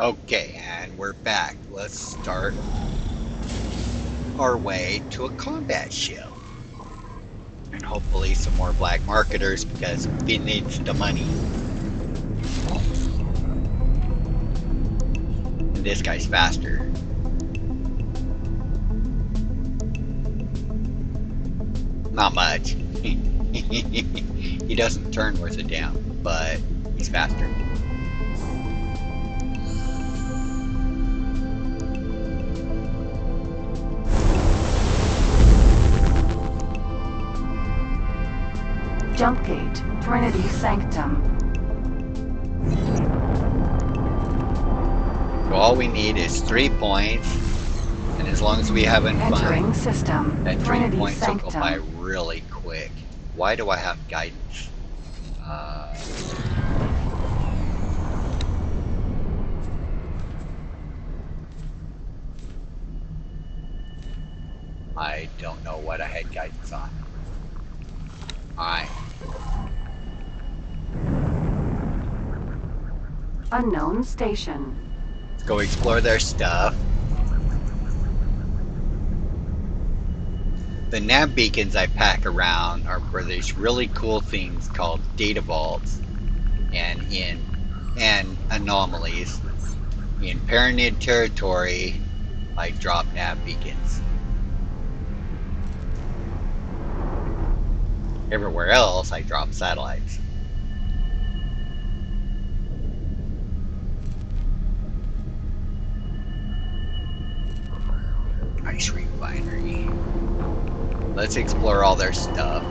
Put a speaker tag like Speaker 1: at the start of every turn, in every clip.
Speaker 1: Okay, and we're back. Let's start our way to a combat ship. And hopefully some more black marketers because we need the money. And this guy's faster. Not much. He doesn't turn worth a damn, but he's faster.
Speaker 2: Jump gate, Trinity Sanctum.
Speaker 1: So all we need is 3 points, and as long as we haven't
Speaker 2: Entering system,
Speaker 1: that 3
Speaker 2: Trinity
Speaker 1: points will
Speaker 2: Sanctum.
Speaker 1: go by really quick. Why do I have guidance? I don't know what I had guidance on. Alright.
Speaker 2: Unknown station.
Speaker 1: Let's go explore their stuff. The nav beacons I pack around are for these really cool things called data vaults and anomalies. In Paranid territory, I drop nav beacons. Everywhere else, I drop satellites. Ice refinery. Let's explore all their stuff.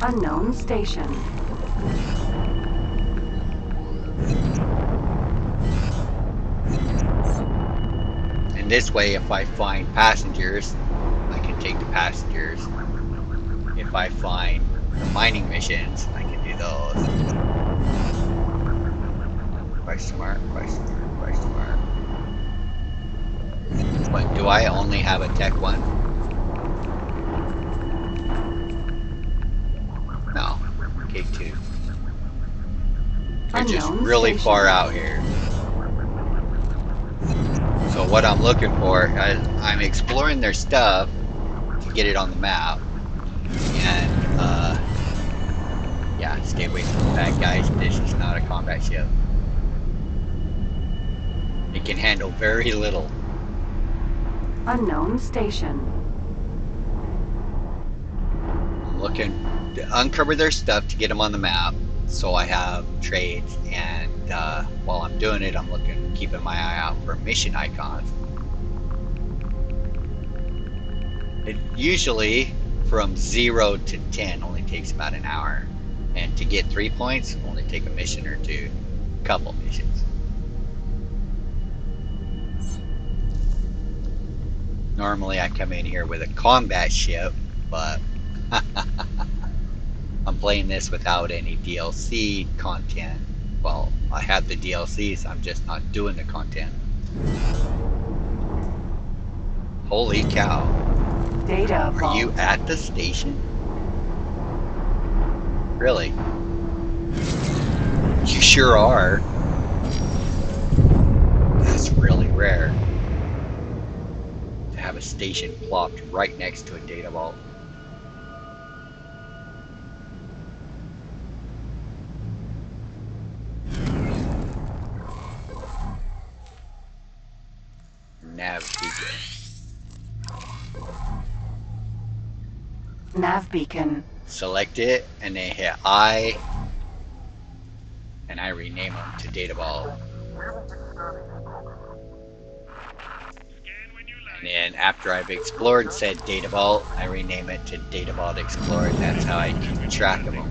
Speaker 2: Unknown station.
Speaker 1: And this way, if I find passengers, I can take the passengers. If I find the mining missions, I can do those. Question mark, question mark, question mark. But do I only have a Tech 1? No, K2. They're just really
Speaker 2: station.
Speaker 1: far out here. So what I'm looking for, I'm exploring their stuff to get it on the map. And, yeah, stay away from the bad guys. This is not a combat ship. It can handle very little.
Speaker 2: Unknown station.
Speaker 1: I'm looking to uncover their stuff to get them on the map, so I have trades. And while I'm doing it, I'm keeping my eye out for mission icons. It usually from 0 to 10 only takes about an hour, and to get 3 points only take a mission or two, couple missions. Normally I come in here with a combat ship, but I'm playing this without any DLC content. Well, I have the DLCs, I'm just not doing the content. Holy cow.
Speaker 2: Data vault.
Speaker 1: Are you at the station? Really? You sure are. That's really rare to have a station plopped right next to a data vault. Nav beacon.
Speaker 2: Nav beacon.
Speaker 1: Select it and then hit I, and I rename them to data vault. And then after I've explored said data vault, I rename it to Data Vault Explorer, and that's how I keep track of them.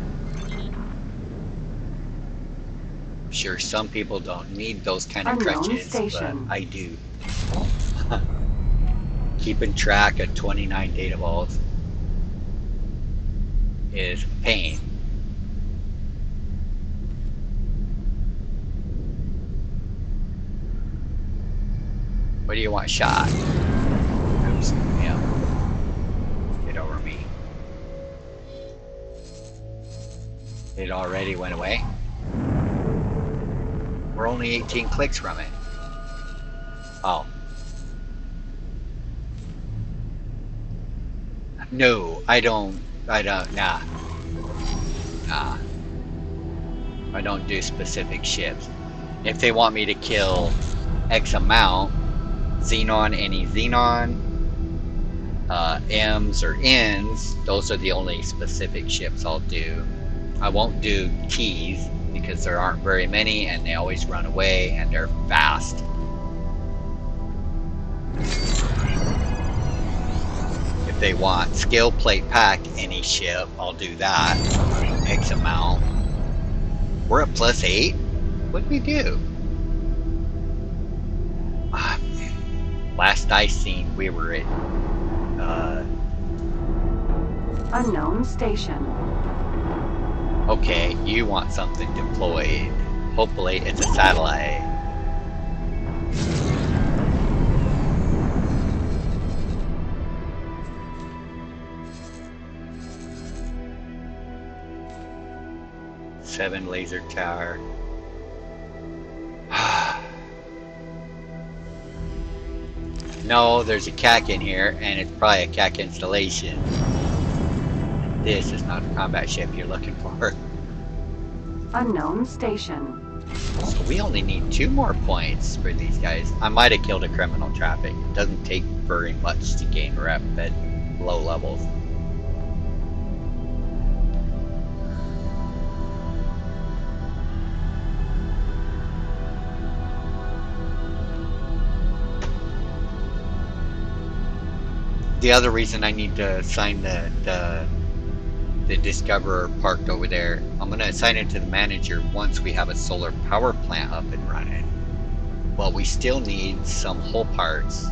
Speaker 1: I'm sure some people don't need those kind of crutches, but I do. Keeping track of 29 data vaults is pain. What do you want shot? Oops, yeah. Get over me. It already went away. We're only 18 clicks from it. Oh. No, I don't, nah. Nah. I don't do specific ships. If they want me to kill X amount, Xenon, any Xenon, M's or N's, those are the only specific ships I'll do. I won't do T's because there aren't very many and they always run away and they're fast. If they want scale plate pack any ship, I'll do that. X amount. We're at +8? What'd we do? Last I seen, we were at
Speaker 2: Unknown station.
Speaker 1: okay, you want something deployed. Hopefully it's a satellite. Seven laser tower. No, there's a CAC in here, and it's probably a CAC installation. This is not a combat ship you're looking for.
Speaker 2: Unknown station.
Speaker 1: So we only need 2 more points for these guys. I might have killed a criminal traffic. It doesn't take very much to gain rep at low levels. The other reason I need to assign the Discoverer parked over there, I'm going to assign it to the manager once we have a solar power plant up and running. Well, we still need some hull parts. Is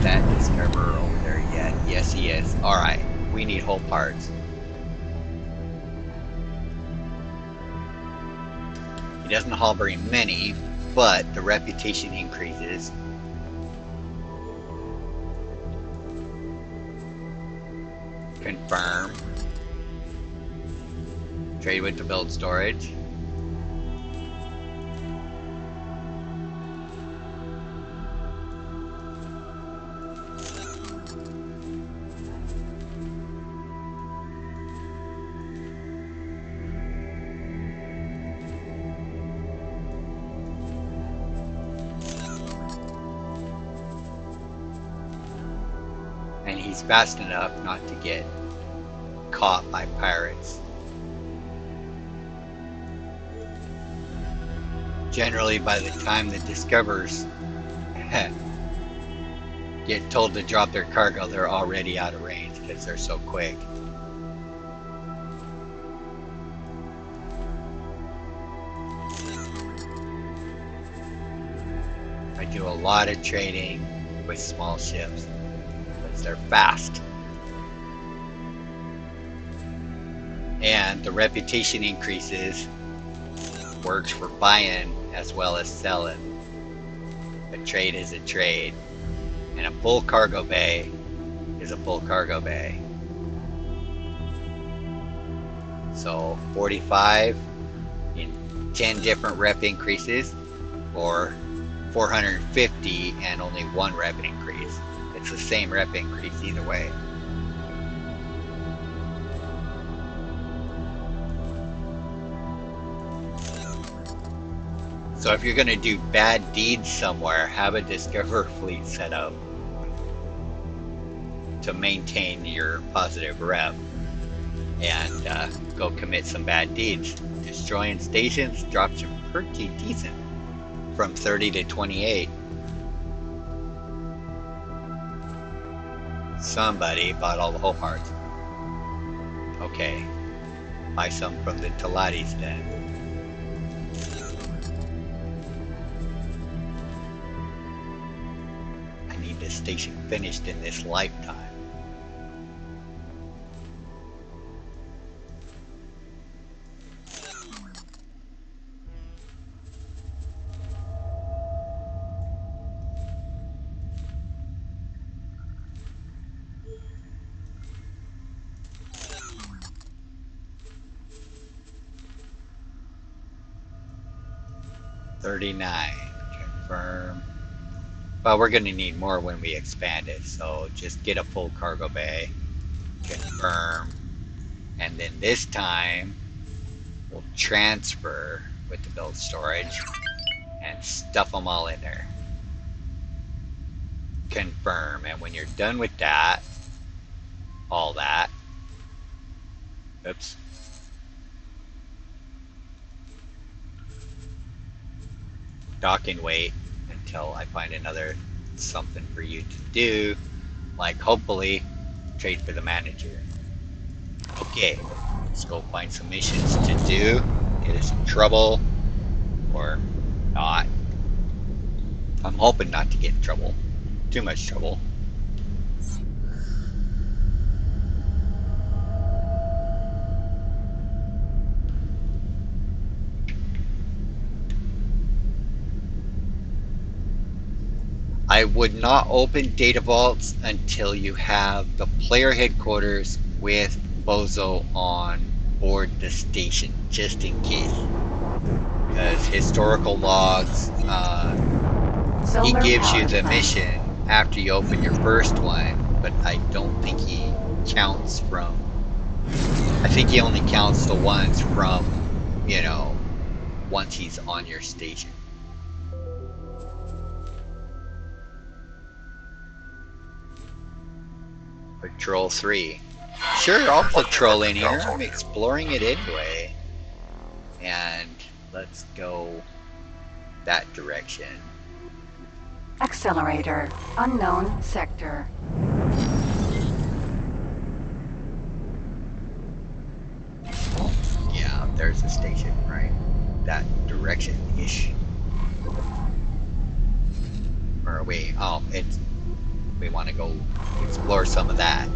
Speaker 1: that Discoverer over there yet? Yes, he is. Alright, we need hull parts. He doesn't haul very many, but the reputation increases. Confirm. Trade with the build storage. And he's fast enough not to get caught by pirates. Generally, by the time the Discoverers get told to drop their cargo, they're already out of range because they're so quick. I do a lot of trading with small ships because they're fast. And the reputation increases, works for buying as well as selling. A trade is a trade. And a full cargo bay is a full cargo bay. So 45 in 10 different rep increases, or 450 and only 1 rep increase. It's the same rep increase either way. So if you're going to do bad deeds somewhere, have a Discoverer fleet set up to maintain your positive rep and go commit some bad deeds. Destroying stations drops you pretty decent from 30 to 28. Somebody bought all the hull parts. Okay, buy some from the Talatis then. This station finished in this lifetime. 39. Confirm. Well, we're going to need more when we expand it, so just get a full cargo bay. Confirm. And then this time, we'll transfer with the build storage and stuff them all in there. Confirm. And when you're done with that, all that, oops. Dock and wait until I find another something for you to do, like hopefully trade for the manager. Okay, let's go find some missions to do, get us in trouble, or not. I'm hoping not to get in trouble, too much trouble. I would not open data vaults until you have the player headquarters with Bozo on board the station, just in case. Because historical logs, he gives you the mission after you open your first one, but I don't think he counts from, I think he only counts the ones from, you know, once he's on your station. Patrol 3. Sure, I'll patrol in here. I'm exploring it anyway. And let's go that direction.
Speaker 2: Accelerator. Unknown sector.
Speaker 1: Yeah, there's a station, right? That direction-ish. Or we, oh, it's, we want to go explore some of that.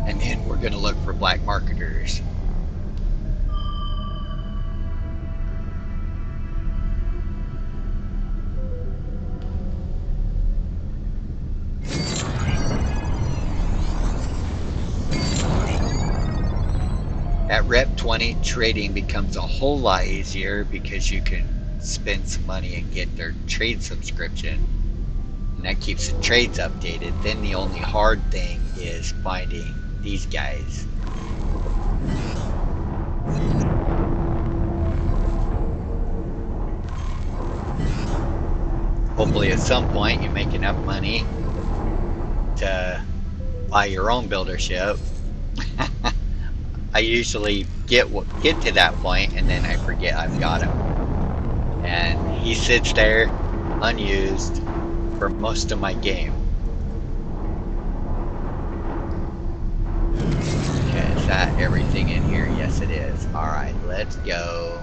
Speaker 1: And then we're going to look for black marketers. At Rep 20, trading becomes a whole lot easier because you can spend some money and get their trade subscription. And that keeps the trades updated. Then the only hard thing is finding these guys. Hopefully at some point you make enough money to buy your own builder ship. I usually get to that point and then I forget I've got him. And he sits there unused for most of my game. Okay, is that everything in here? Yes it is. Alright, let's go.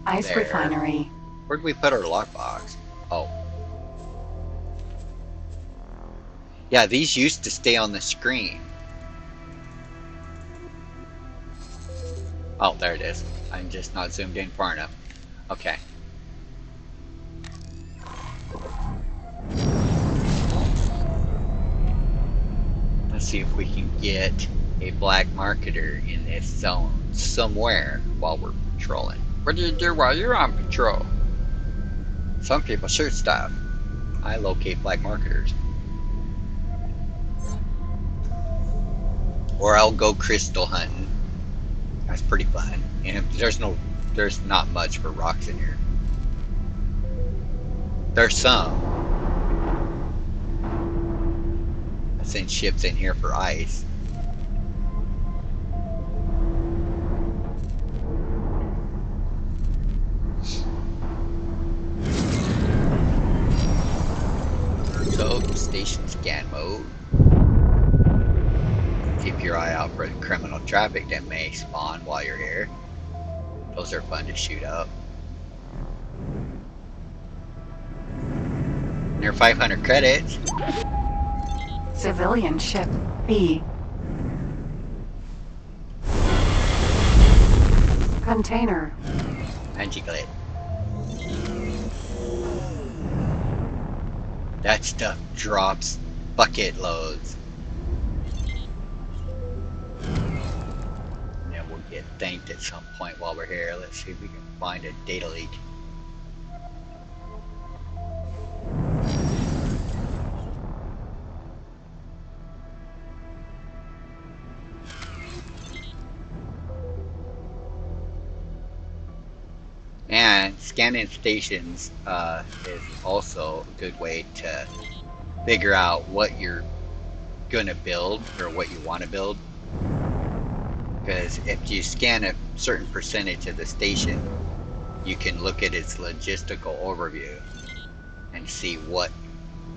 Speaker 2: Ice
Speaker 1: There.
Speaker 2: refinery.
Speaker 1: Where'd we put our lockbox? Oh. Yeah, these used to stay on the screen. Oh, there it is. I'm just not zoomed in far enough. Okay. Let's see if we can get a black marketer in this zone somewhere while we're patrolling. What do you do while you're on patrol? Some people shoot stuff. I locate black marketers. Or I'll go crystal hunting. That's pretty fun. And there's not much for rocks in here. There's some. I sent ships in here for ice. So, station scan mode. Keep your eye out for the criminal traffic that may spawn while you're here. Those are fun to shoot up. Near 500 credits.
Speaker 2: Civilian ship B. Container.
Speaker 1: Anti-glide. That stuff drops bucket loads. get thanked at some point while we're here. Let's see if we can find a data leak. And scanning stations is also a good way to figure out what you're going to build or what you want to build. Because if you scan a certain percentage of the station, you can look at its logistical overview and see what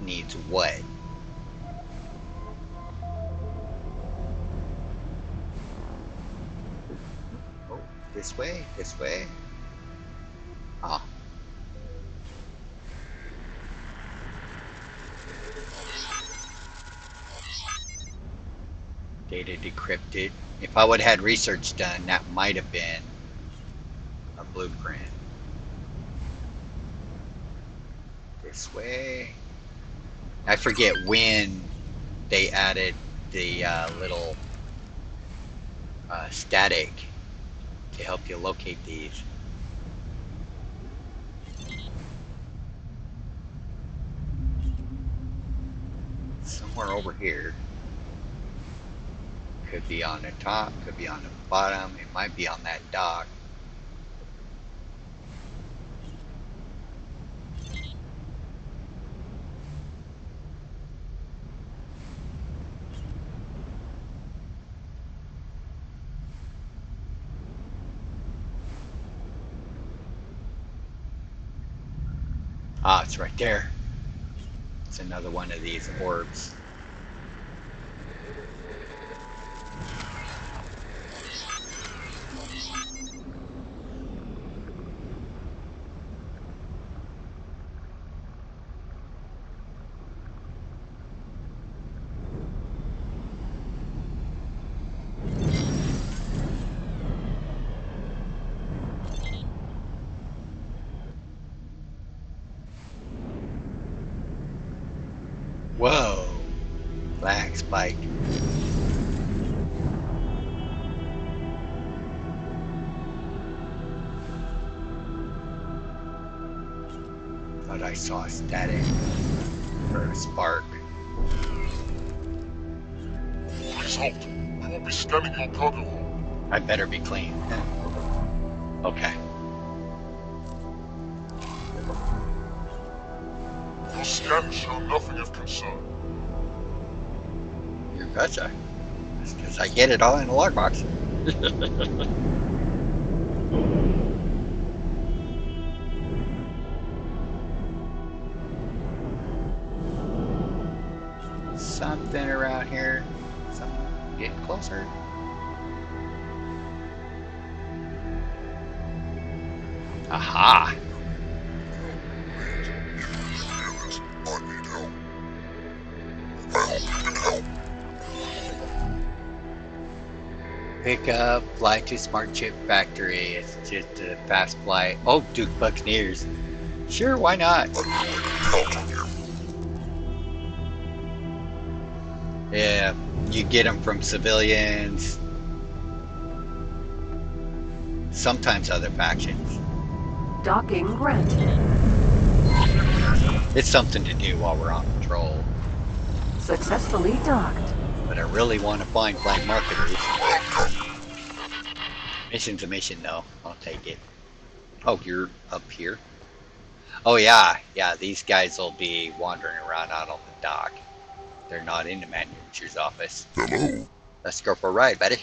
Speaker 1: needs what. Oh, this way, this way. Oh. Data decrypted. If I would have had research done, that might have been a blueprint. This way. I forget when they added the little static to help you locate these. Somewhere over here. Could be on the top, could be on the bottom, it might be on that dock. Ah, it's right there. It's another one of these orbs. Whoa! Flag spike. Thought I saw a static or a spark.
Speaker 3: Please halt. We will be scanning your cargo hold.
Speaker 1: I better be clean. Okay.
Speaker 3: Your scans show nothing of concern.
Speaker 1: You betcha. That's because I get it all in the logbox. Something around here. Something getting closer. Aha!
Speaker 3: I need help. Help!
Speaker 1: Pick up, fly to Smart Chip Factory. It's just a fast flight. Oh, Duke Buccaneers. Sure, why not? Yeah, you get them from civilians. Sometimes other factions.
Speaker 2: Docking granted.
Speaker 1: It's something to do while we're on patrol.
Speaker 2: Successfully docked.
Speaker 1: But I really want to find black marketers. Mission's a mission, though. I'll take it. Oh, you're up here? Oh, yeah. Yeah, these guys will be wandering around out on the dock. They're not in the manager's office.
Speaker 3: Hello.
Speaker 1: Let's go for a ride, buddy.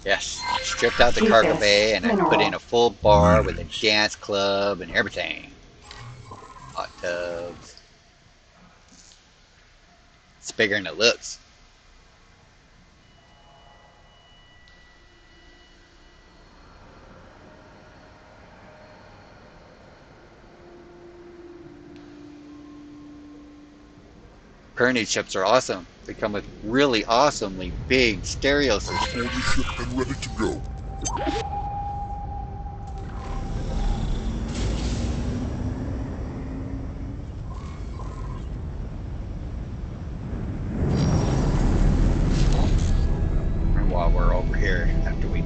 Speaker 1: Yes, stripped out the cargo bay and I put in a full bar with a dance club and everything. Hot tubs. It's bigger than it looks. Perny chips are awesome. They come with really awesomely big stereo systems.
Speaker 3: All equipped and ready to go.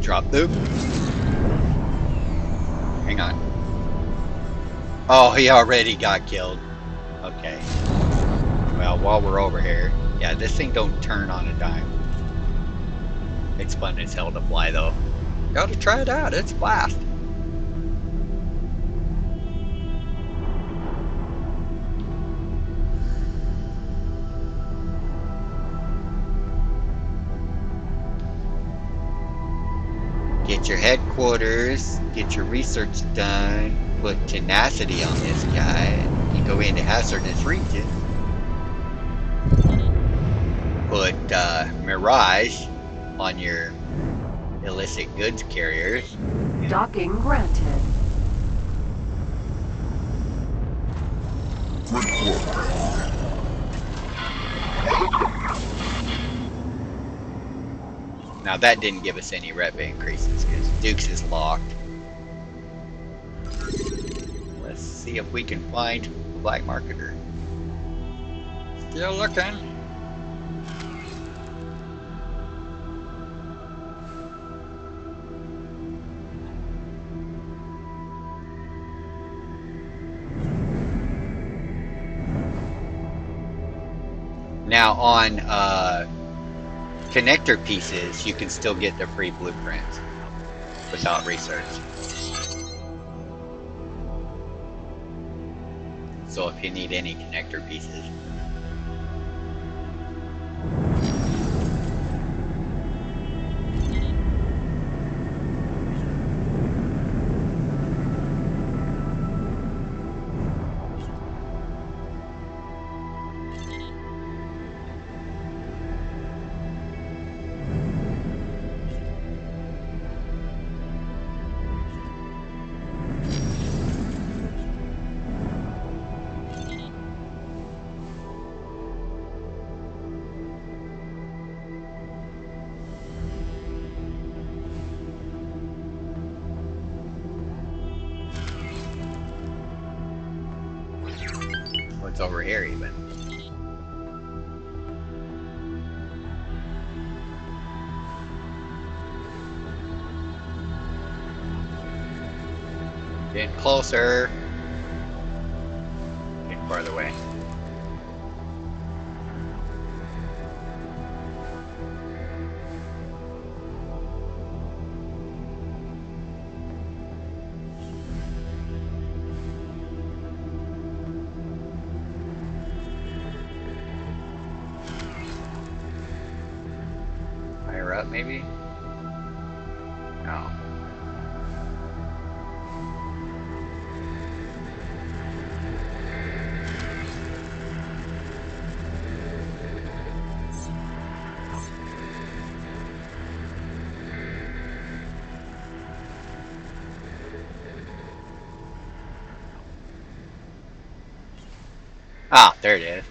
Speaker 1: Drop loop. Hang on. Oh, he already got killed. Okay. Well, while we're over here, yeah, this thing don't turn on a dime. It's fun as hell to fly, though. Gotta try it out. It's fast. Get your headquarters, get your research done, put tenacity on this guy. You go into hazardous region. Put Mirage on your illicit goods carriers.
Speaker 2: Docking granted.
Speaker 1: Now that didn't give us any rep increases because Dukes is locked. Let's see if we can find the black marketer. Still looking. Now on connector pieces, you can still get the free blueprints without research. So if you need any connector pieces. What's over here even? Getting closer. Getting farther away. Higher up, maybe? No. Ah, there it is.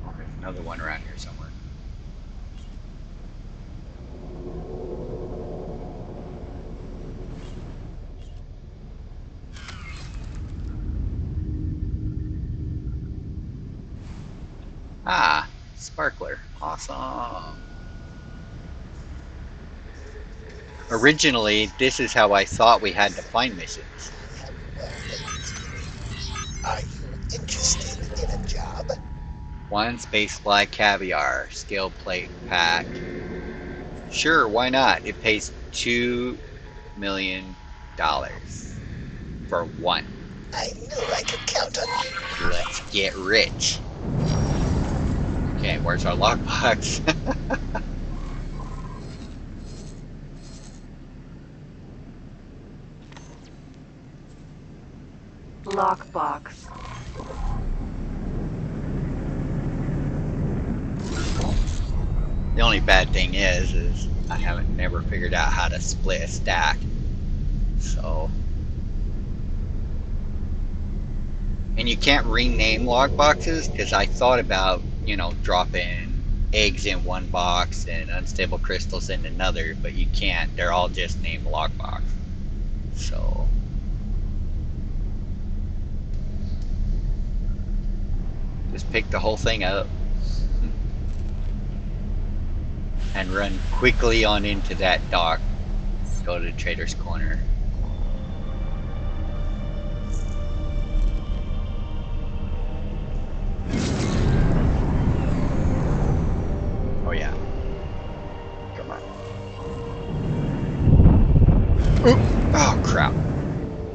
Speaker 1: Oh, there's another one around here somewhere. Ah, sparkler. Awesome. Originally, this is how I thought we had to find missions.
Speaker 4: Are you interested in a job?
Speaker 1: One spacefly caviar, scale plate pack. Sure, why not? It pays $2 million for one.
Speaker 4: I knew I could count on you.
Speaker 1: Let's get rich. Okay, where's our lockbox?
Speaker 2: Lockbox.
Speaker 1: The only bad thing is I haven't never figured out how to split a stack. So, and you can't rename lockboxes because I thought about, you know, dropping eggs in one box and unstable crystals in another, but you can't. They're all just named lockbox. So, Just pick the whole thing up and run quickly on into that dock. Go to Trader's Corner. Oh yeah. Come on. Oop. Oh crap.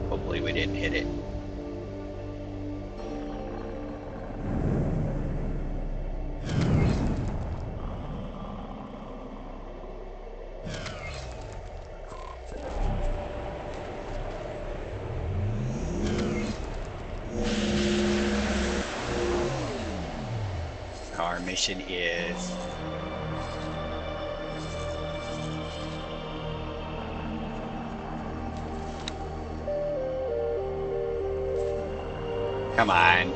Speaker 1: Hopefully we didn't hit it. Our mission is come on.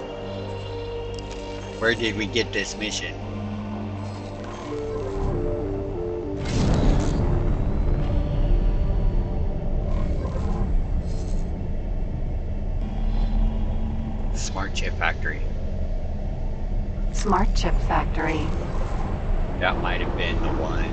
Speaker 1: Where did we get this mission? Smart Chip Factory.
Speaker 2: Smart Chip Factory.
Speaker 1: That might have been the one.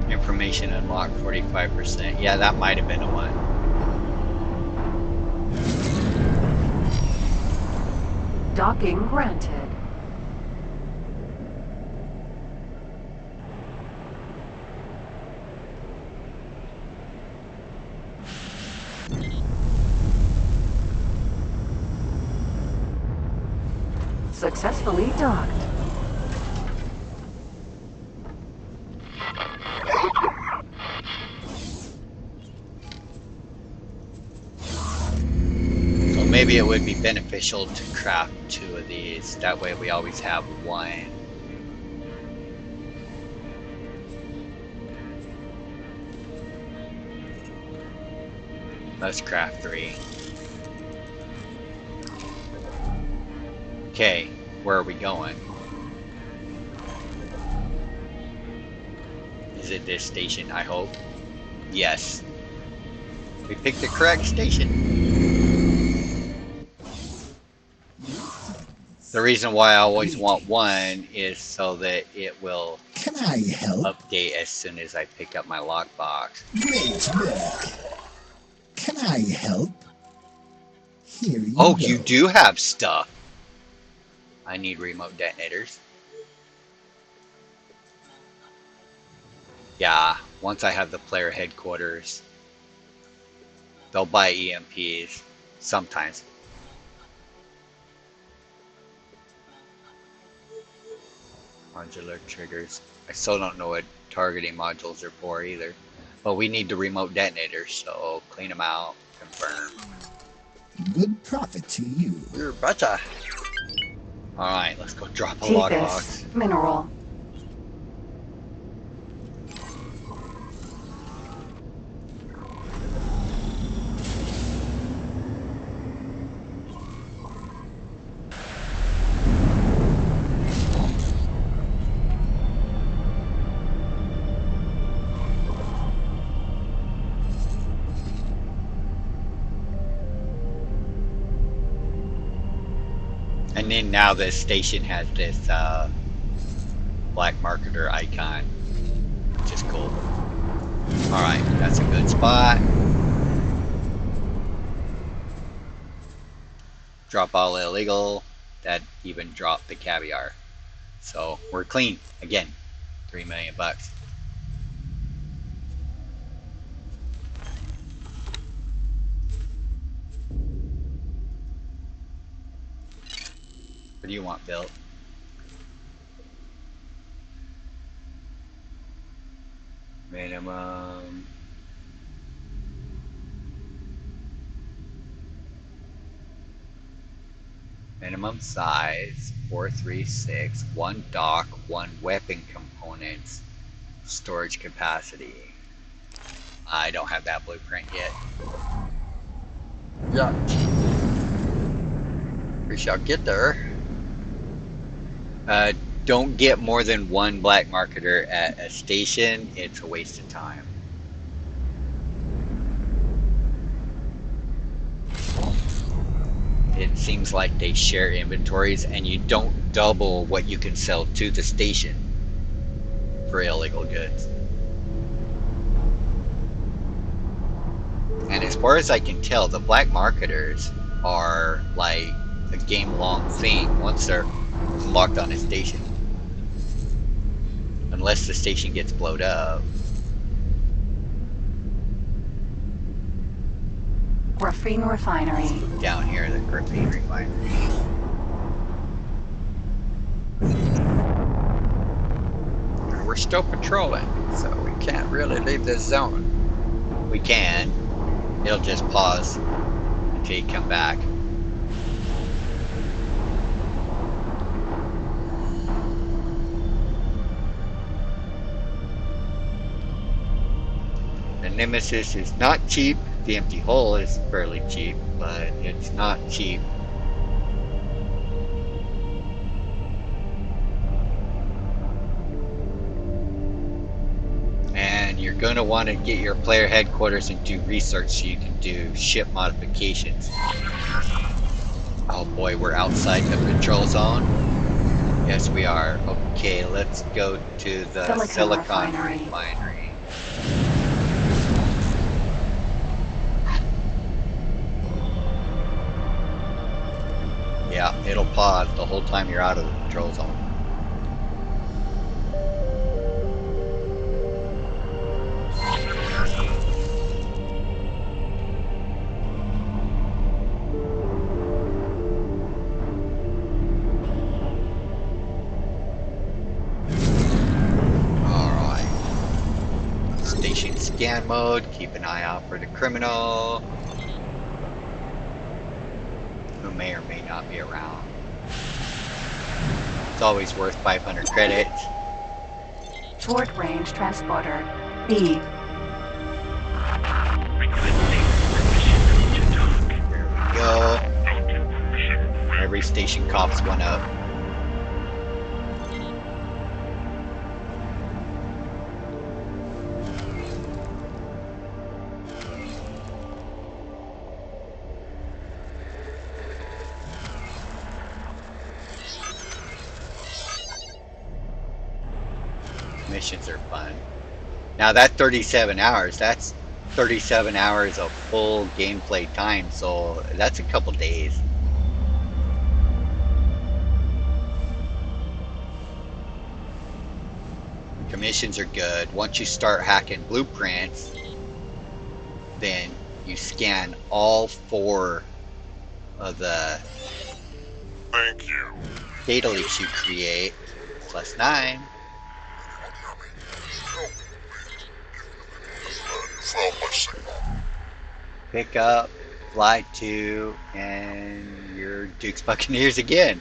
Speaker 1: Information unlocked 45%. Yeah, that might have been the one.
Speaker 2: Docking granted. Successfully docked.
Speaker 1: So maybe it would be beneficial to craft 2 of these. That way we always have one. Let's craft 3. Okay, where are we going? Is it this station, I hope? Yes. We picked the correct station. The reason why I always want one is so that it will
Speaker 4: Can I help?
Speaker 1: update as soon as I pick up my lockbox.
Speaker 4: Great work. Can I help? Here you
Speaker 1: Oh,
Speaker 4: go.
Speaker 1: you do have stuff. I need remote detonators. Yeah, once I have the player headquarters, they'll buy EMPs sometimes. Modular triggers. I still don't know what targeting modules are for either. But we need the remote detonators, so clean them out, confirm.
Speaker 4: Good profit to you.
Speaker 1: You're better. Alright, let's go drop a
Speaker 2: Tethys
Speaker 1: lockbox.
Speaker 2: mineral.
Speaker 1: And then now this station has this black marketer icon, which is cool. Alright, that's a good spot. Drop all illegal. That even dropped the caviar. So we're clean again. 3 million bucks. What do you want built? Minimum. Minimum size 436, 1 dock, 1 weapon components, storage capacity. I don't have that blueprint yet.
Speaker 3: Yeah.
Speaker 1: We shall get there. Don't get more than one black marketer at a station. It's a waste of time. It seems like they share inventories and you don't double what you can sell to the station for illegal goods. And as far as I can tell, the black marketers are like a game-long thing once they're locked on a station. Unless the station gets blowed up.
Speaker 2: Graphene refinery.
Speaker 1: Down here, the graphene refinery. We're still patrolling, so we can't really leave this zone. We can. It'll just pause until you come back. The Nemesis is not cheap. The empty hull is fairly cheap, but it's not cheap. And you're going to want to get your player headquarters and do research so you can do ship modifications. Oh boy, we're outside the patrol zone. Yes, we are. Okay, let's go to the Silicon refinery. Yeah, it'll pause the whole time you're out of the patrol zone. Alright. Station scan mode, keep an eye out for the criminal. Who may or may not be around. It's always worth 500 credits.
Speaker 2: Short range transporter. B.
Speaker 1: There we go. Every station coughs one up. Missions are fun. Now that 37 hours, that's 37 hours of full gameplay time, so that's a couple days. Commissions are good. Once you start hacking blueprints, then you scan all 4 of the
Speaker 3: Thank you.
Speaker 1: data leaks you create, plus 9.
Speaker 3: Found my signal.
Speaker 1: Pick up, fly to, and your Duke's Buccaneers again.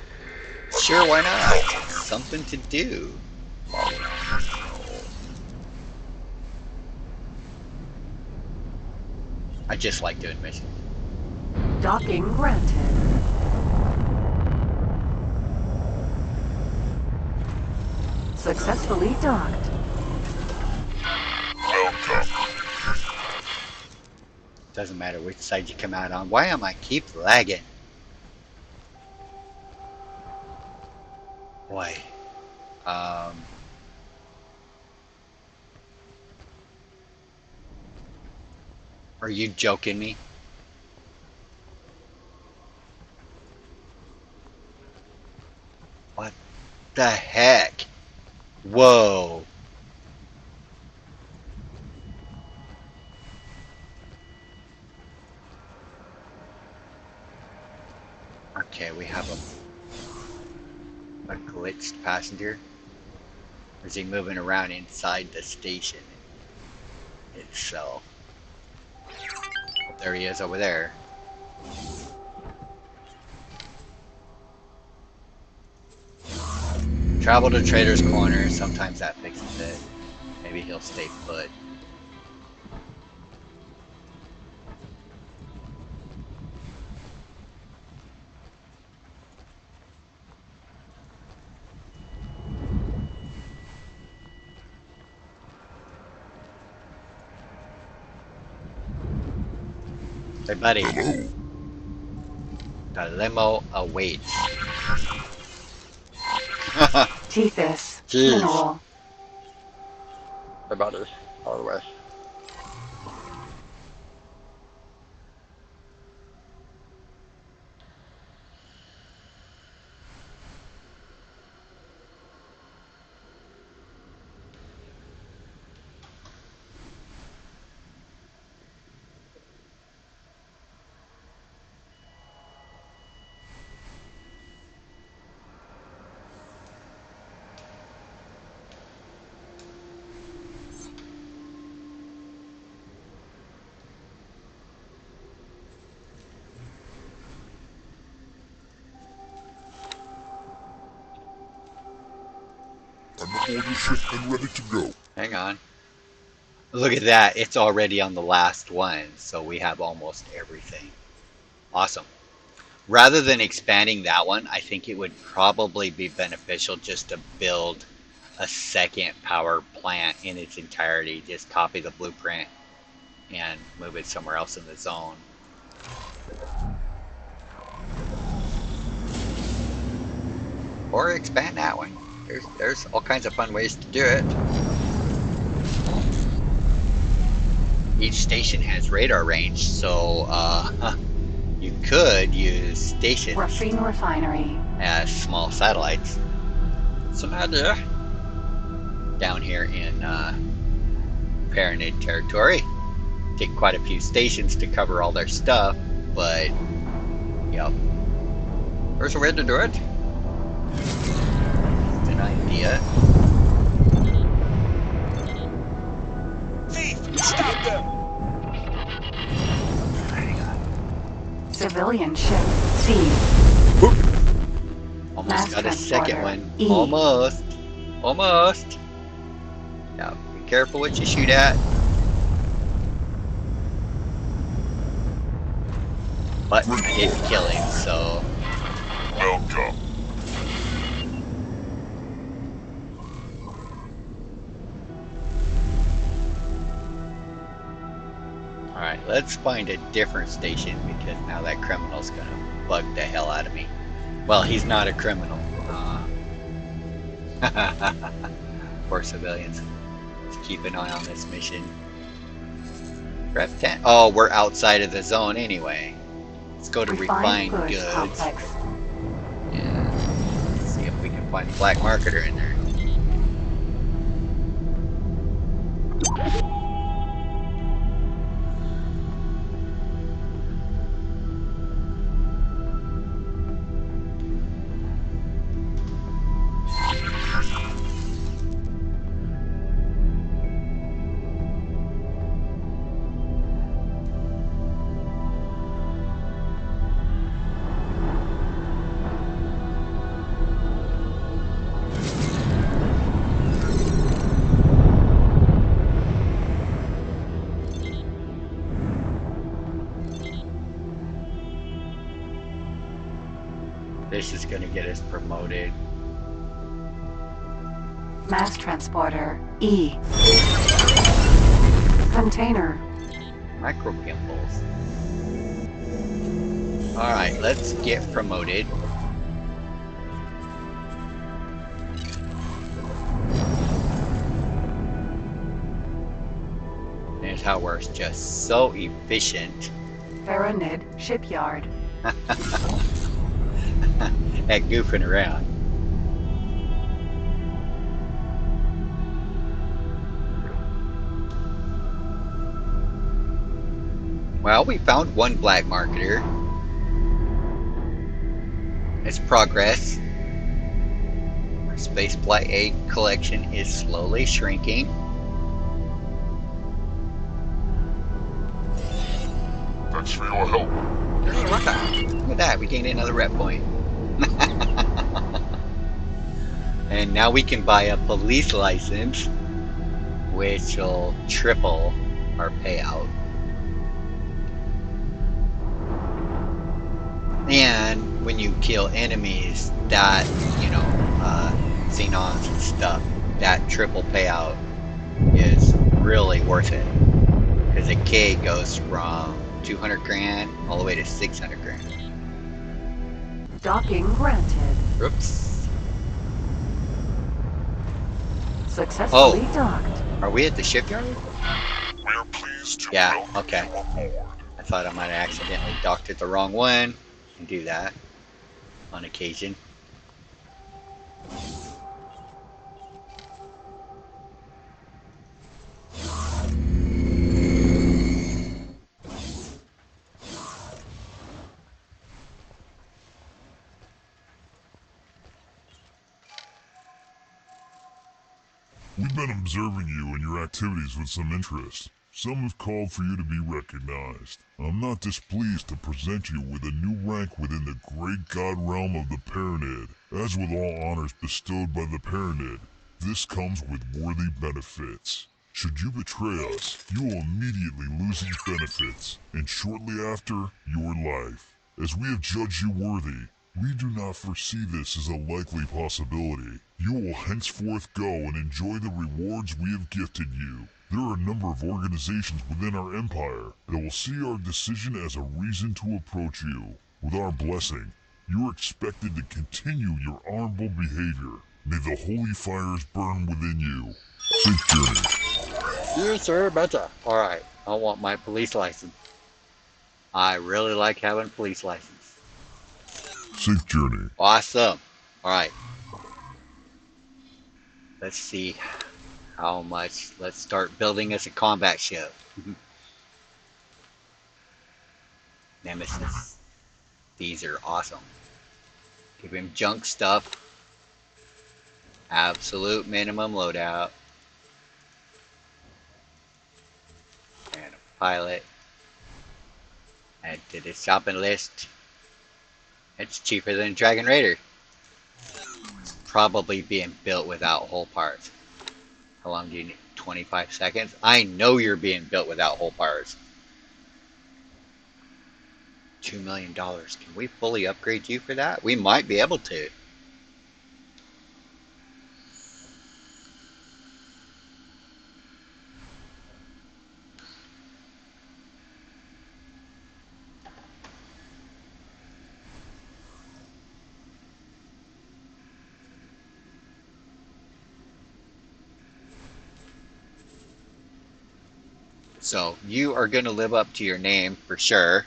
Speaker 1: Sure, why not? Something to do. I just like doing missions.
Speaker 2: Docking granted. Successfully docked.
Speaker 3: Welcome.
Speaker 1: Doesn't matter which side you come out on. Why am I keep lagging? Boy. Are you joking me? What the heck? Whoa. Okay, we have a glitched passenger. Or is he moving around inside the station itself? There he is over there. Travel to Trader's Corner. Sometimes that fixes it. Maybe he'll stay put. Hey, buddy.
Speaker 3: Hello.
Speaker 1: The limo awaits.
Speaker 2: Tethys.
Speaker 1: Jeez.
Speaker 2: Mineral.
Speaker 1: Hey, buddy. All the way.
Speaker 3: I'm aboard your ship and ready to go.
Speaker 1: Hang on. Look at that. It's already on the last one, so we have almost everything. Awesome. Rather than expanding that one, I think it would probably be beneficial just to build a second power plant in its entirety. Just copy the blueprint and move it somewhere else in the zone. Or expand that one. There's all kinds of fun ways to do it. Each station has radar range, so you could use stations
Speaker 2: Graphene refinery.
Speaker 1: as small satellites. It's an idea. Down here in Paranid territory. Take quite a few stations to cover all their stuff, but yep. There's a way to do it. It's an idea.
Speaker 5: Thief! Stop them!
Speaker 1: Hang on.
Speaker 2: Civilian ship. C.
Speaker 1: Almost
Speaker 2: Mass
Speaker 1: got a second
Speaker 2: transporter.
Speaker 1: one.
Speaker 2: E.
Speaker 1: Almost. Almost. Yeah, be careful what you shoot at. But I didn't kill him, so
Speaker 3: Welcome.
Speaker 1: alright, let's find a different station because now that criminal's gonna bug the hell out of me. Well, he's not a criminal. Poor civilians. Let's keep an eye on this mission. Rep 10. Oh, we're outside of the zone anyway. Let's go to refined goods.
Speaker 2: Complex.
Speaker 1: Yeah. Let's see if we can find a black marketer in there. This is going to get us promoted.
Speaker 2: Mass transporter. E. Container.
Speaker 1: Micro gimbals. Alright, let's get promoted. There's how we're just so efficient
Speaker 2: Paranid shipyard.
Speaker 1: at goofing around. Well, we found one black marketer. It's progress. Our spaceflight aid collection is slowly shrinking.
Speaker 3: Thanks for your help.
Speaker 1: Look at that, we gained another rep point. And now we can buy a police license, which will triple our payout. And when you kill enemies that, Xenons and stuff, that triple payout is really worth it. Because a K goes from 200 grand all the way to 600 grand.
Speaker 2: Docking granted.
Speaker 1: Oops.
Speaker 2: Successfully docked.
Speaker 1: Are we at the shipyard?
Speaker 3: We are pleased to
Speaker 1: Yeah,
Speaker 3: welcome
Speaker 1: okay.
Speaker 3: you aboard.
Speaker 1: I thought I might have accidentally docked at the wrong one. I can do that on occasion.
Speaker 3: We've been observing you and your activities with some interest. Some have called for you to be recognized. I'm not displeased to present you with a new rank within the great god realm of the Paranid. As with all honors bestowed by the Paranid, this comes with worthy benefits. Should you betray us, you will immediately lose these benefits, and shortly after, your life. As we have judged you worthy, we do not foresee this as a likely possibility. You will henceforth go and enjoy the rewards we have gifted you. There are a number of organizations within our empire that will see our decision as a reason to approach you. With our blessing, you are expected to continue your honorable behavior. May the holy fires burn within you. Safe journey.
Speaker 1: Yes, sir, better. Alright, I want my police license. I really like having a police license.
Speaker 3: Safe journey.
Speaker 1: Awesome. Alright. Let's see how much. Let's start building us a combat ship. Nemesis. These are awesome. Give him junk stuff. Absolute minimum loadout. And a pilot. Add to the shopping list. It's cheaper than Dragon Raider. It's probably being built without whole parts. How long do you need? 25 seconds? I know you're being built without whole parts. $2 million. Can we fully upgrade you for that? We might be able to. So you are going to live up to your name for sure.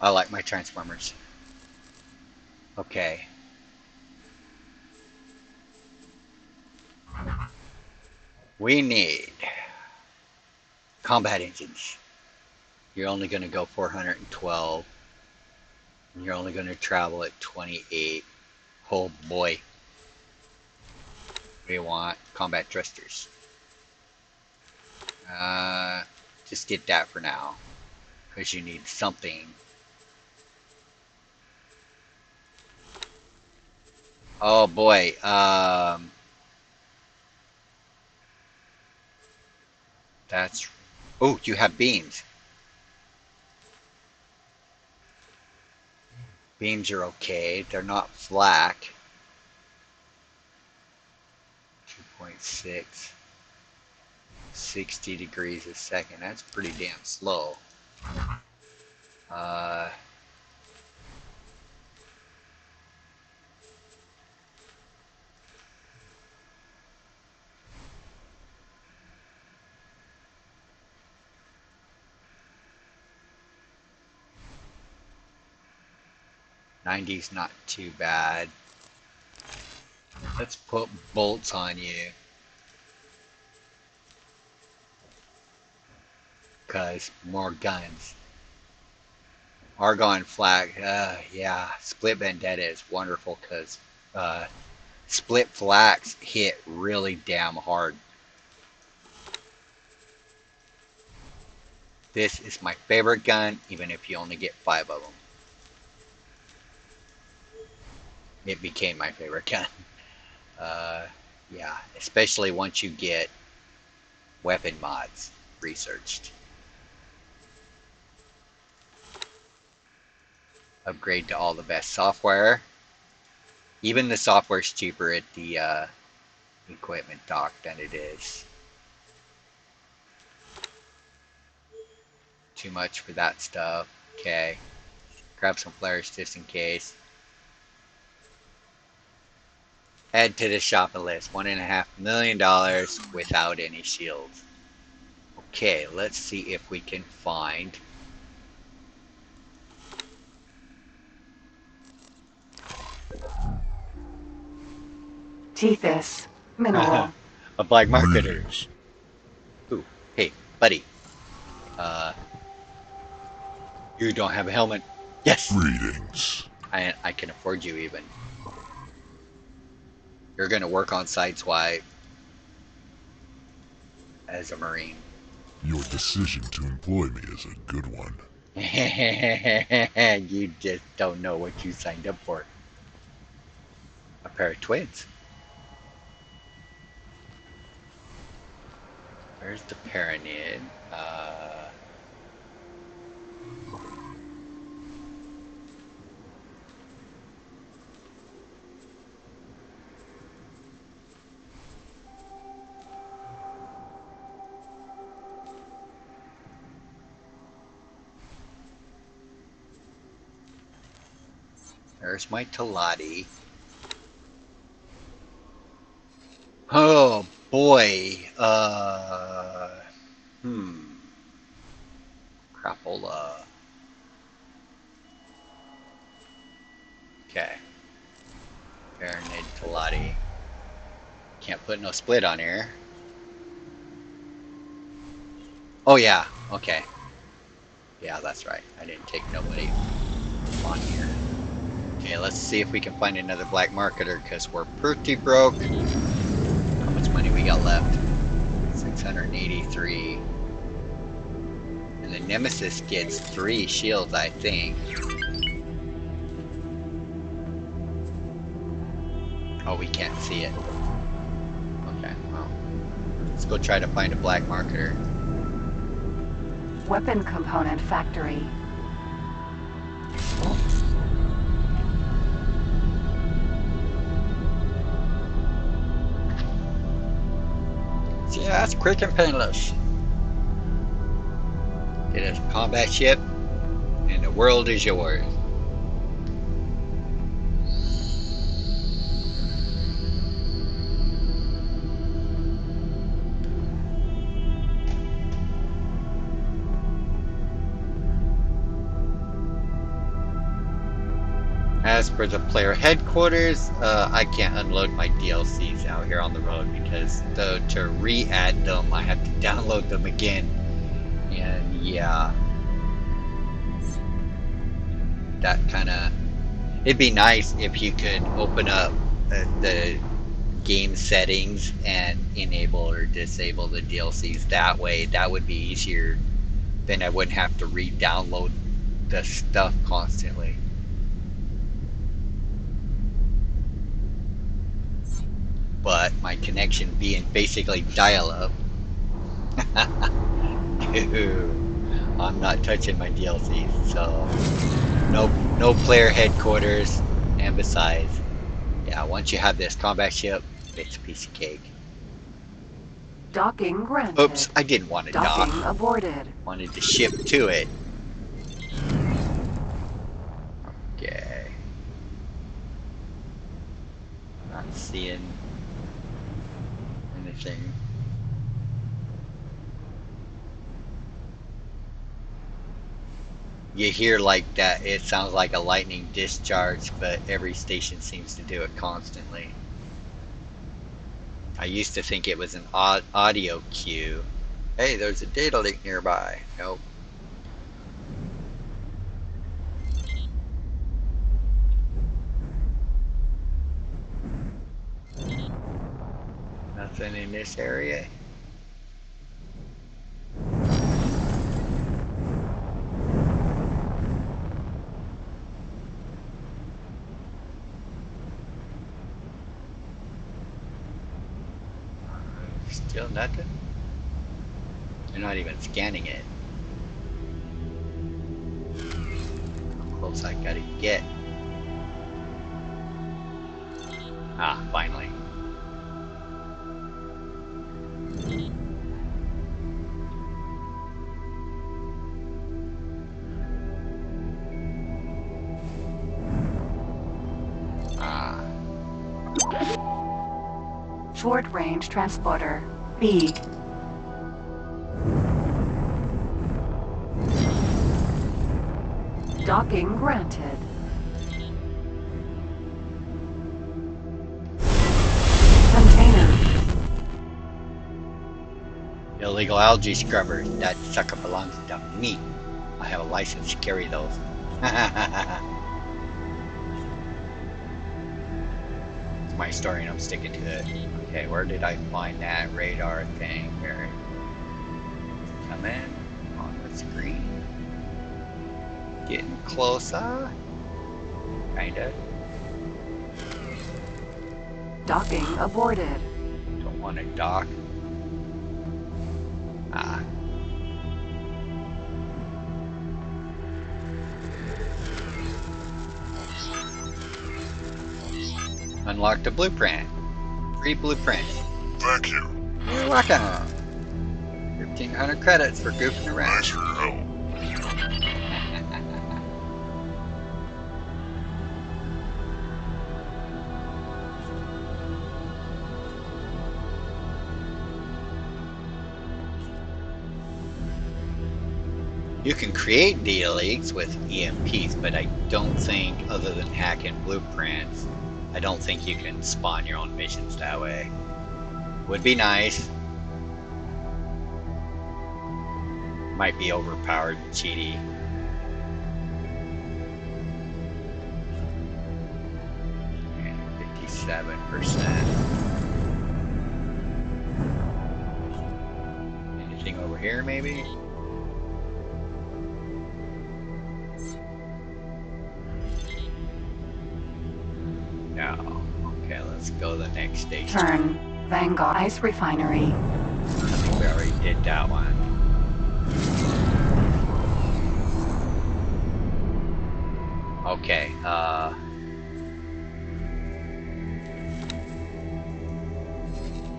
Speaker 1: I like my Transformers. Okay. We need combat engines. You're only going to go 412. And you're only going to travel at 28. Oh boy. We want combat thrusters. Just get that for now. Because you need something. Oh boy. That's... Oh, you have beams. Beams are okay. They're not flak. 2.6. 60 degrees a second. That's pretty damn slow. '90's not too bad. Let's put bolts on you. Because more guns. Argon flag. Yeah. Split Vendetta is wonderful because split flags hit really damn hard. This is my favorite gun, even if you only get 5 of them. It became my favorite gun. Yeah, especially once you get weapon mods researched. upgrade to all the best software. Even the software's cheaper at the equipment dock than it is. Too much for that stuff. Okay. Grab some flares just in case. Add to the shopping list. $1.5 million without any shields. Okay, let's see if we can find
Speaker 2: Tethys. Mineral.
Speaker 1: a black marketer.
Speaker 3: Greetings.
Speaker 1: Ooh, hey, buddy. You don't have a helmet. Yes,
Speaker 3: Greetings.
Speaker 1: I can afford you even. You're gonna work on Sideswipe as a Marine.
Speaker 3: Your decision to employ me is a good one.
Speaker 1: You just don't know what you signed up for. A pair of twins. Where's the Paranid? There's my Talati. Oh boy. Crapola. Okay. Paranid Talati. Can't put no split on here. Oh yeah, okay. Yeah, that's right. I didn't take nobody on here. Okay, let's see if we can find another black marketer because we're pretty broke. How much money we got left? 683. And the Nemesis gets 3 shields, I think. Oh, we can't see it. Okay, well. Let's go try to find a black marketer.
Speaker 2: Weapon component factory.
Speaker 1: Yeah, that's quick and painless. Get us a combat ship, and the world is yours. As for the player headquarters, I can't unload my DLCs out here on the road because to re-add them, I have to download them again. And yeah, that kind of... It'd be nice if you could open up the game settings and enable or disable the DLCs that way. That would be easier. Then I wouldn't have to re-download the stuff constantly. But my connection being basically dial-up, I'm not touching my DLCs, so no player headquarters. And besides, yeah, once you have this combat ship, it's a piece of cake.
Speaker 2: Docking granted.
Speaker 1: Oops, I didn't want to dock.
Speaker 2: Docking aborted.
Speaker 1: Wanted to ship to it. Okay. Not seeing anything. You hear like that, it sounds like a lightning discharge, but every station seems to do it constantly. I used to think it was an audio cue. Hey, there's a data link nearby. Nope. Nothing in this area. Still nothing? They're not even scanning it. How vehicles I gotta get. Ah, finally. Ah.
Speaker 2: Short range transporter. B. Docking granted. Container.
Speaker 1: Illegal algae scrubbers. That sucker belongs to me. I have a license to carry those. It's my story and I'm sticking to it. Okay, where did I find that radar thing? Where? Come in on the screen. Getting closer. Kinda.
Speaker 2: Docking aborted.
Speaker 1: Don't want to dock. Ah. Unlock the blueprint. 3 blueprints.
Speaker 3: Thank you.
Speaker 1: You're welcome. 1,500 credits for goofing around.
Speaker 3: Thanks for your help.
Speaker 1: You can create D-Leagues with EMPs, but I don't think, other than hacking blueprints, I don't think you can spawn your own missions that way. Would be nice. Might be overpowered and cheaty. And 57%. Anything over here, maybe? No. Okay, let's go to the next station.
Speaker 2: Turn. Vanguard Ice Refinery.
Speaker 1: I think we already did that one. Okay,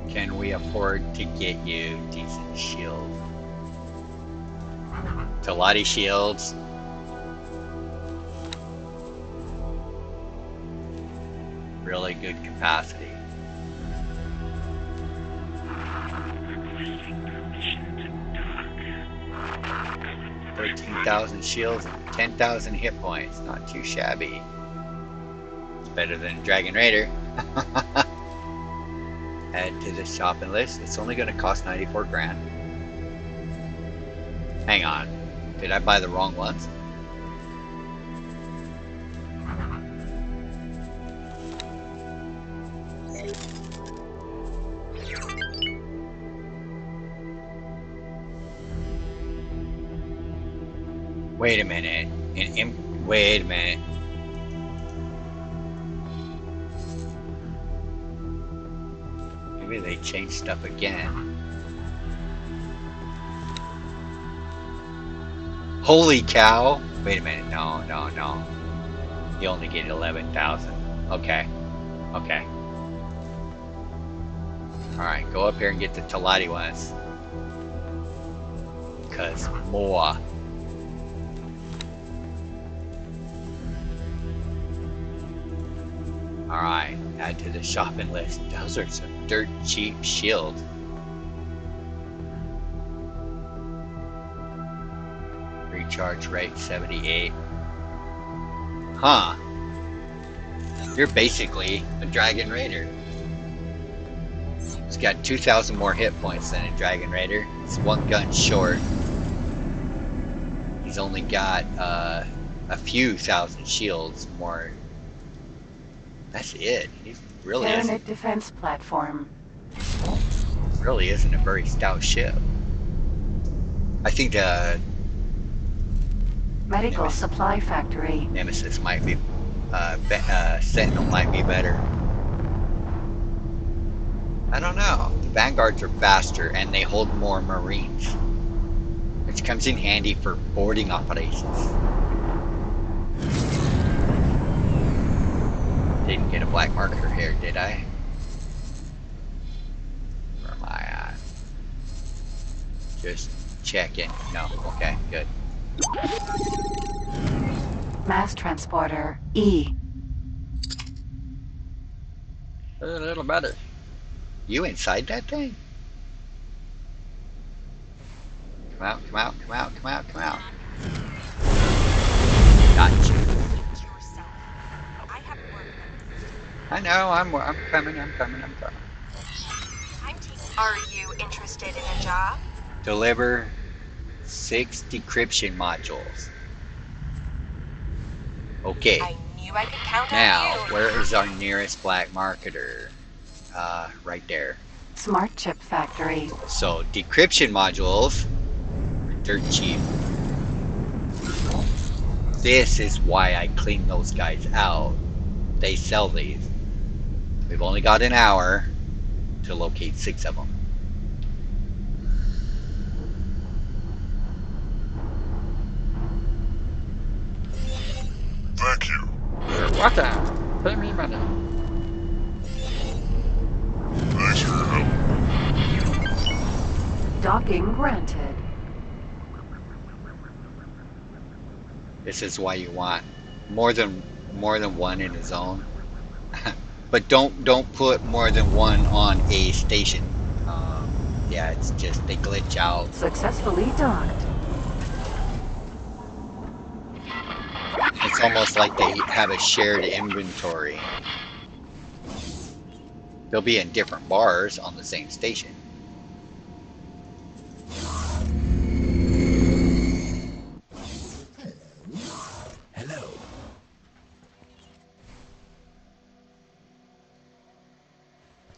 Speaker 1: can we afford to get you decent shield? Talati shields. Really good capacity. 13,000 shields and 10,000 hit points. Not too shabby. It's better than Dragon Raider. Add to the shopping list. It's only going to cost 94 grand. Hang on. Did I buy the wrong ones? Wait a minute. Wait a minute. Maybe they changed stuff again. Holy cow! Wait a minute. No. You only get 11,000. Okay. Okay. Alright, go up here and get the Talati ones. Because more. Alright, add to the shopping list. Those are some dirt cheap shields. Recharge rate 78. Huh. You're basically a Dragon Raider. He's got 2,000 more hit points than a Dragon Raider. It's one gun short. He's only got a few thousand shields more. That's it. He really
Speaker 2: Tyranid defense platform.
Speaker 1: really isn't a very stout ship. I think the
Speaker 2: Medical
Speaker 1: Nemesis.
Speaker 2: supply factory.
Speaker 1: Nemesis might be, Sentinel might be better. I don't know. The Vanguards are faster and they hold more Marines, which comes in handy for boarding operations. Didn't get a black marker here, did I? Where am I at? Just checking. No, okay, good.
Speaker 2: Mass transporter E.
Speaker 1: A little better. You inside that thing? Come out, come out, come out, come out, come out. Gotcha. I know, I'm coming, I'm coming, I'm coming.
Speaker 5: Are you interested in a job?
Speaker 1: Deliver 6 decryption modules. Okay.
Speaker 5: I knew I could count
Speaker 1: Now,
Speaker 5: on you.
Speaker 1: where is our nearest black marketer? Right there.
Speaker 2: Smart chip factory.
Speaker 1: So, decryption modules, they're cheap. This is why I clean those guys out. They sell these. We've only got an hour to locate 6 of them.
Speaker 3: Thank you.
Speaker 1: You're welcome. Pay me money.
Speaker 3: Thanks for your help.
Speaker 2: Docking granted.
Speaker 1: This is why you want more than one in a zone. But don't put more than one on a station. Yeah, it's just they glitch out.
Speaker 2: Successfully docked.
Speaker 1: It's almost like they have a shared inventory. They'll be in different bars on the same station.
Speaker 4: Hello.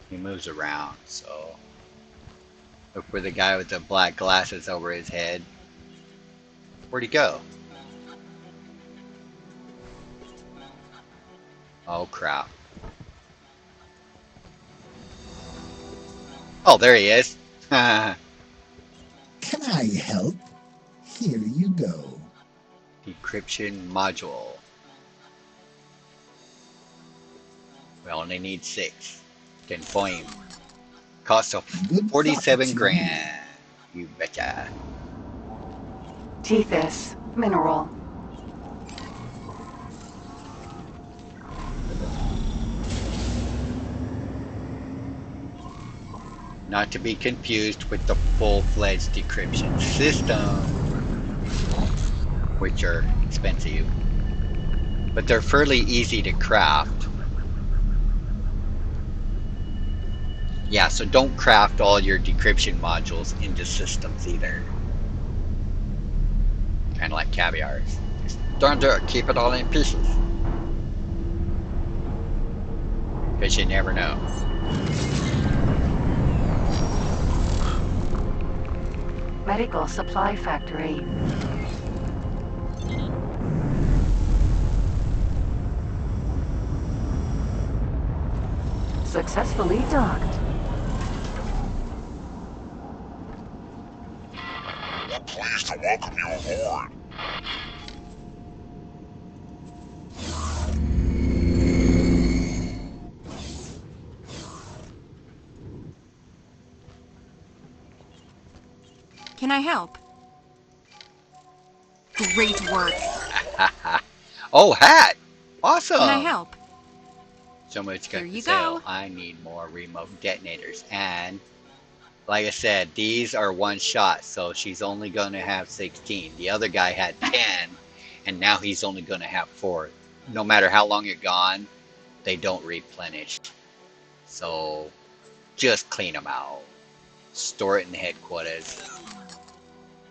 Speaker 1: He moves around, so look for the guy with the black glasses over his head. Where'd he go? Oh crap. Oh, there he is.
Speaker 4: Can I help? Here you go.
Speaker 1: Decryption module. We only need 6. 10 point. Cost of
Speaker 4: Good
Speaker 1: 47
Speaker 4: profit.
Speaker 1: grand. You betcha.
Speaker 2: Tethys mineral.
Speaker 1: Not to be confused with the full-fledged decryption system, which are expensive, but they're fairly easy to craft. Yeah, so don't craft all your decryption modules into systems either. Kind of like caviars. Just don't do it. Keep it all in pieces. Because you never know.
Speaker 2: Medical supply factory. Successfully docked.
Speaker 3: We're pleased to welcome you aboard.
Speaker 5: Can I help? Great work.
Speaker 1: Oh, hat! Awesome!
Speaker 5: Can I help?
Speaker 1: So much
Speaker 5: Here
Speaker 1: got
Speaker 5: you
Speaker 1: to sell.
Speaker 5: go.
Speaker 1: I need more remote detonators. And like I said, these are one shot, so she's only going to have 16. The other guy had 10, and now he's only going to have 4. No matter how long you're gone, they don't replenish. So just clean them out. Store it in the headquarters.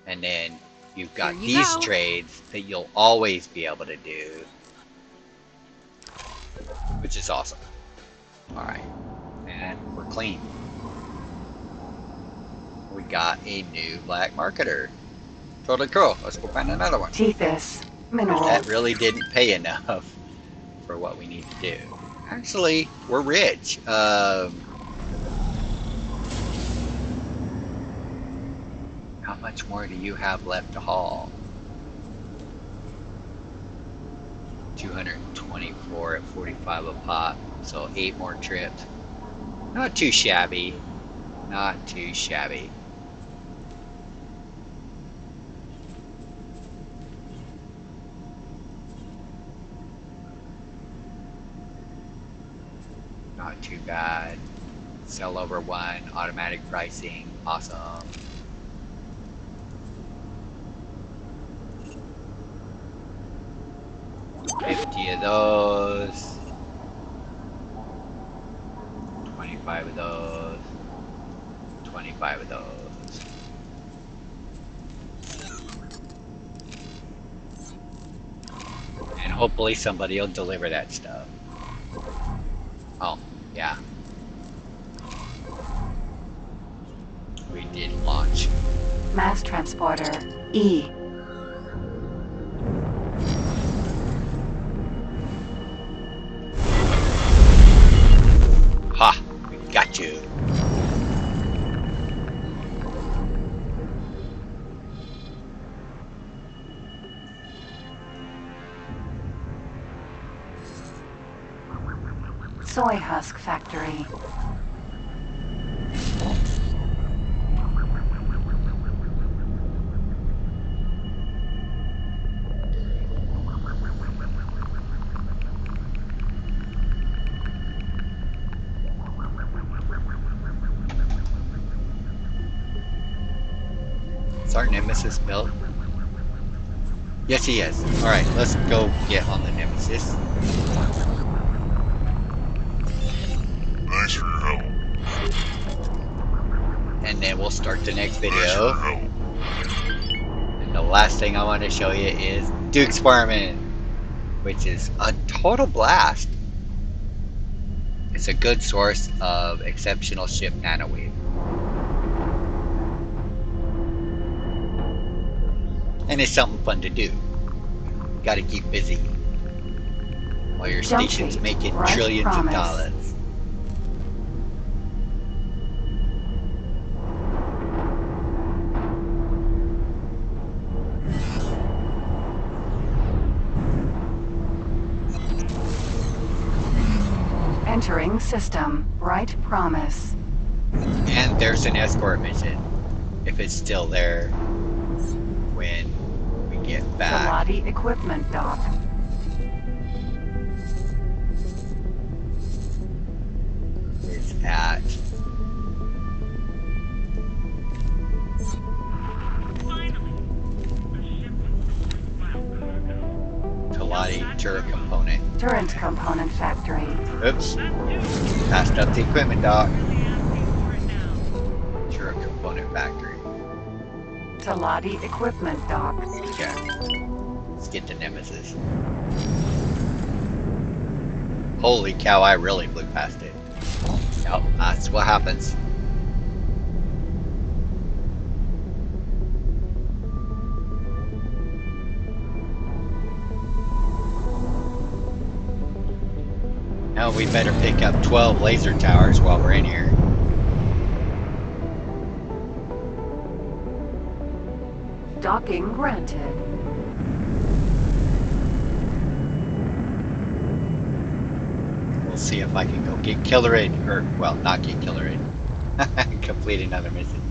Speaker 1: And then you've got
Speaker 5: Here you
Speaker 1: these
Speaker 5: go.
Speaker 1: trades that you'll always be able to do. Which is awesome. Alright. And we're clean. We got a new black marketer. Totally cool. Let's go find another one.
Speaker 2: Tethys mineral.
Speaker 1: That really didn't pay enough for what we need to do. Actually, we're rich. How much more do you have left to haul? 224 at 45 a pop, so 8 more trips. Not too shabby. Not too shabby. Not too bad. Sell over 1, automatic pricing, awesome. $50 of those. 25 of those. 25 of those. And hopefully somebody will deliver that stuff. Oh, yeah. We did launch.
Speaker 2: Mass transporter E.
Speaker 1: Ha! We got you.
Speaker 2: Soy husk factory.
Speaker 1: Is our Nemesis built? Yes, he is. Alright, let's go get on the Nemesis.
Speaker 3: Thanks for your help.
Speaker 1: And then we'll start the next
Speaker 3: Thanks for
Speaker 1: video.
Speaker 3: your help.
Speaker 1: And the last thing I want to show you is Duke's Farming, which is a total blast. It's a good source of exceptional ship nanoweave. And it's something fun to do. Gotta keep busy. While your
Speaker 2: Jump
Speaker 1: station's
Speaker 2: sheet,
Speaker 1: making
Speaker 2: right
Speaker 1: trillions
Speaker 2: promise.
Speaker 1: of dollars.
Speaker 2: Entering system. Right promise.
Speaker 1: And there's an escort mission. If it's still there when we get back.
Speaker 2: Salati equipment dock.
Speaker 1: It's at Talati turret component.
Speaker 2: Turret component factory.
Speaker 1: Oops. Passed up the equipment dock. Turret component factory.
Speaker 2: Salati equipment dock.
Speaker 1: Okay. Let's get the Nemesis. Holy cow, I really blew past it. Yep, that's what happens. Now we better pick up 12 laser towers while we're in here.
Speaker 2: Docking granted.
Speaker 1: We'll see if I can go get Killerid, or, well, not get Killerid. Complete another mission.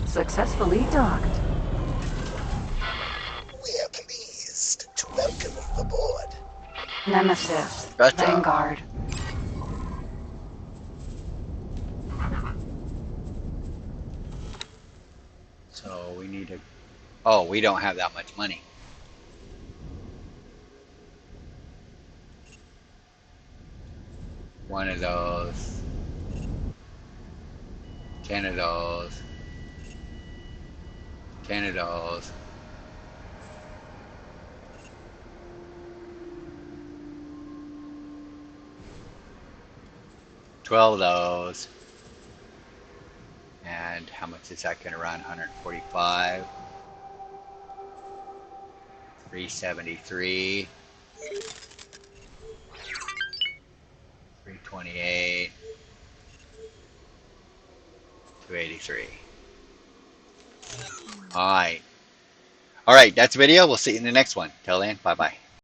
Speaker 2: Successfully docked.
Speaker 4: We are pleased to welcome you aboard.
Speaker 2: Nemesis.
Speaker 1: Gotcha.
Speaker 2: Vanguard.
Speaker 1: So we need to... Oh, we don't have that much money. One of those. 10 of those. 10 of those. $12 of those. And how much is that going to run? 145. 373. 328. 283. Alright. All right, that's the video. We'll see you in the next one. Till then, bye bye.